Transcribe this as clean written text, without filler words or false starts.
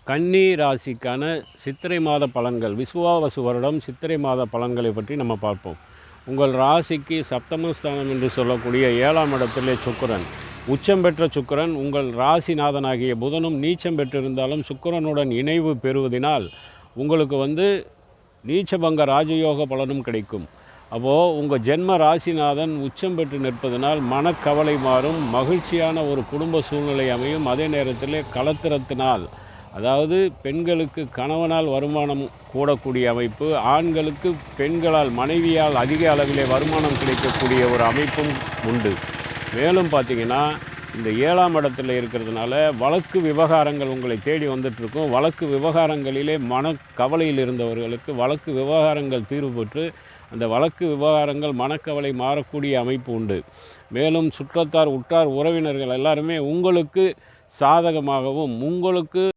கன்னி ராசிக்கான சித்திரை மாத பலன்கள், விசுவாவசு வருடம் சித்திரை மாத பலன்களை பற்றி நம்ம பார்ப்போம். உங்கள் ராசிக்கு சப்தமஸ்தானம் என்று சொல்லக்கூடிய 7ஆம் இடத்திலே சுக்கிரன், உச்சம் பெற்ற சுக்கிரன் உங்கள் ராசிநாதனாகிய புதனும் நீச்சம் பெற்றிருந்தாலும் சுக்கிரனுடன் இணைவு பெறுவதினால் உங்களுக்கு நீச்சபங்க ராஜயோக பலனும் கிடைக்கும். அப்போது உங்கள் ஜென்ம ராசிநாதன் உச்சம் பெற்று நிற்பதனால் மனக்கவலை மாறும், மகிழ்ச்சியான ஒரு குடும்ப சூழ்நிலை அமையும். அதே நேரத்தில் கலத்திரத்தினால், அதாவது பெண்களுக்கு கணவனால் வருமானம் கூடக்கூடிய அமைப்பு, ஆண்களுக்கு பெண்களால் மனைவியால் அதிக அளவிலே வருமானம் கிடைக்கக்கூடிய ஒரு அமைப்பும் உண்டு. மேலும் பார்த்திங்கன்னா இந்த 7ஆம் இடத்துல இருக்கிறதுனால வழக்கு விவகாரங்கள் உங்களை தேடி வந்துட்டுருக்கும். வழக்கு விவகாரங்களிலே மனக்கவலையில் இருந்தவர்களுக்கு வழக்கு விவகாரங்கள் தீர்வு பெற்று அந்த வழக்கு விவகாரங்கள் மனக்கவலை மாறக்கூடிய அமைப்பு உண்டு. மேலும் சுற்றத்தார், உற்றார், உறவினர்கள் எல்லாருமே உங்களுக்கு சாதகமாகவும் உங்களுக்கு